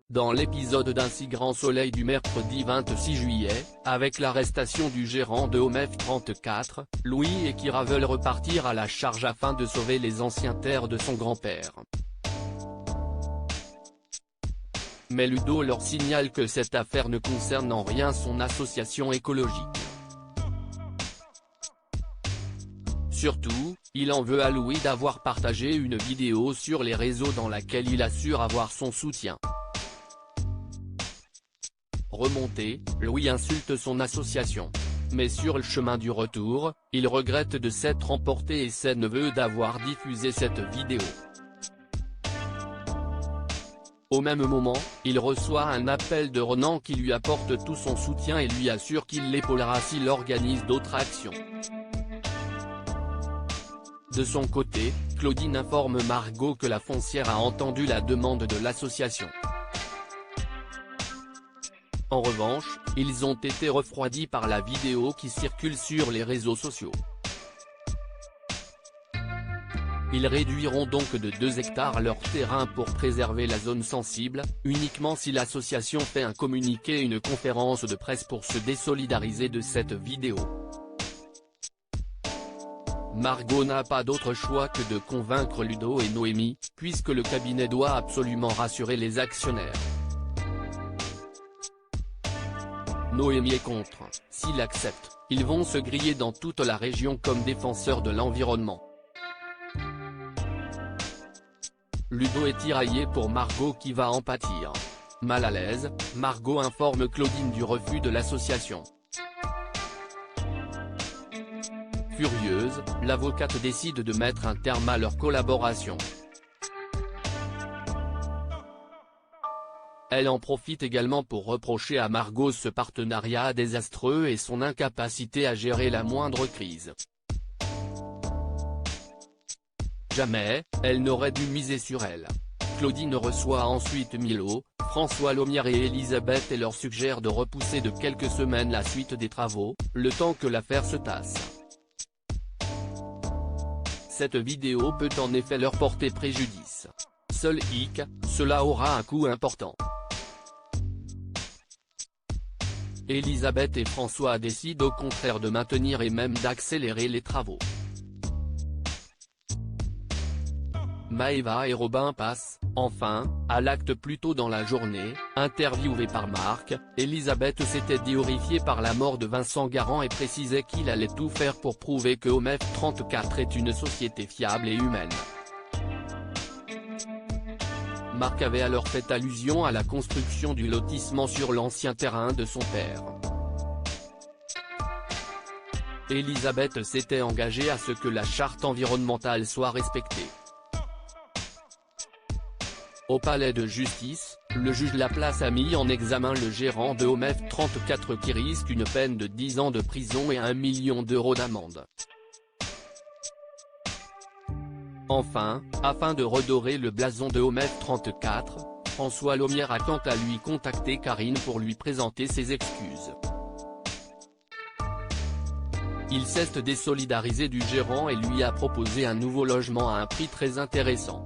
dans l'épisode d'Un si grand soleil du mercredi 26 juillet, avec l'arrestation du gérant de OMF34, Louis et Kira veulent repartir à la charge afin de sauver les anciennes terres de son grand-père. Mais Ludo leur signale que cette affaire ne concerne en rien son association écologique. Surtout, il en veut à Louis d'avoir partagé une vidéo sur les réseaux dans laquelle il assure avoir son soutien. Remonté, Louis insulte son association. Mais sur le chemin du retour, il regrette de s'être emporté et ses neveux d'avoir diffusé cette vidéo. Au même moment, il reçoit un appel de Ronan qui lui apporte tout son soutien et lui assure qu'il l'épaulera s'il organise d'autres actions. De son côté, Claudine informe Margot que la foncière a entendu la demande de l'association. En revanche, ils ont été refroidis par la vidéo qui circule sur les réseaux sociaux. Ils réduiront donc de 2 hectares leur terrain pour préserver la zone sensible, uniquement si l'association fait un communiqué et une conférence de presse pour se désolidariser de cette vidéo. Margot n'a pas d'autre choix que de convaincre Ludo et Noémie, puisque le cabinet doit absolument rassurer les actionnaires. Noémie est contre, s'il accepte, ils vont se griller dans toute la région comme défenseurs de l'environnement. Ludo est tiraillé pour Margot qui va en pâtir. Mal à l'aise, Margot informe Claudine du refus de l'association. Furieuse, l'avocate décide de mettre un terme à leur collaboration. Elle en profite également pour reprocher à Margot ce partenariat désastreux et son incapacité à gérer la moindre crise. Jamais, elle n'aurait dû miser sur elle. Claudine reçoit ensuite Milo, François Laumière et Elisabeth et leur suggère de repousser de quelques semaines la suite des travaux, le temps que l'affaire se tasse. Cette vidéo peut en effet leur porter préjudice. Seul hic, cela aura un coût important. Elisabeth et François décident au contraire de maintenir et même d'accélérer les travaux. Maëva et Robin passent, enfin, à l'acte plus tôt dans la journée. Interviewée par Marc, Elisabeth s'était dit horrifiée par la mort de Vincent Garand et précisait qu'il allait tout faire pour prouver que OMF34 est une société fiable et humaine. Marc avait alors fait allusion à la construction du lotissement sur l'ancien terrain de son père. Elisabeth s'était engagée à ce que la charte environnementale soit respectée. Au palais de justice, le juge Laplace a mis en examen le gérant de OMF34 qui risque une peine de 10 ans de prison et 1 million d'euros d'amende. Enfin, afin de redorer le blason de OMF34, François Laumière a quant à lui contacté Karine pour lui présenter ses excuses. Il s'est désolidarisé du gérant et lui a proposé un nouveau logement à un prix très intéressant.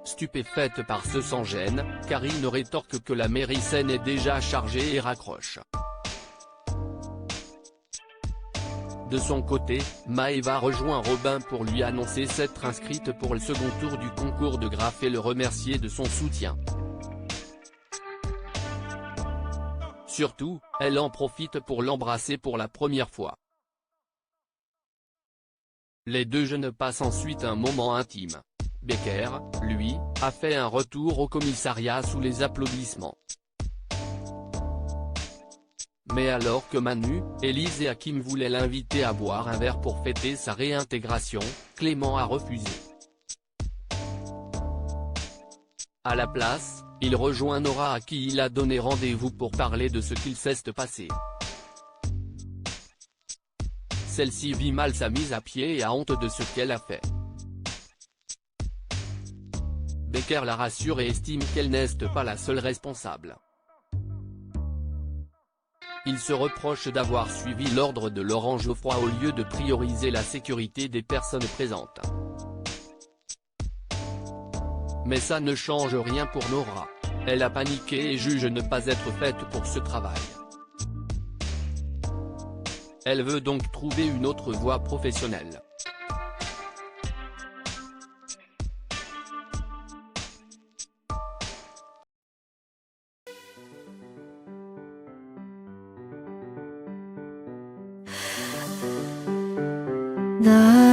Stupéfaite par ce sans-gêne, Karine rétorque que la mairie saine est déjà chargée et raccroche. De son côté, Maëva rejoint Robin pour lui annoncer s'être inscrite pour le second tour du concours de graphe et le remercier de son soutien. Surtout, elle en profite pour l'embrasser pour la première fois. Les deux jeunes passent ensuite un moment intime. Becker, lui, a fait un retour au commissariat sous les applaudissements. Mais alors que Manu, Élise et Hakim voulaient l'inviter à boire un verre pour fêter sa réintégration, Clément a refusé. À la place, il rejoint Nora à qui il a donné rendez-vous pour parler de ce qu'il s'est passé. Celle-ci vit mal sa mise à pied et a honte de ce qu'elle a fait. Becker la rassure et estime qu'elle n'est pas la seule responsable. Il se reproche d'avoir suivi l'ordre de Laurent Geoffroy au lieu de prioriser la sécurité des personnes présentes. Mais ça ne change rien pour Nora. Elle a paniqué et juge ne pas être faite pour ce travail. Elle veut donc trouver une autre voie professionnelle. 나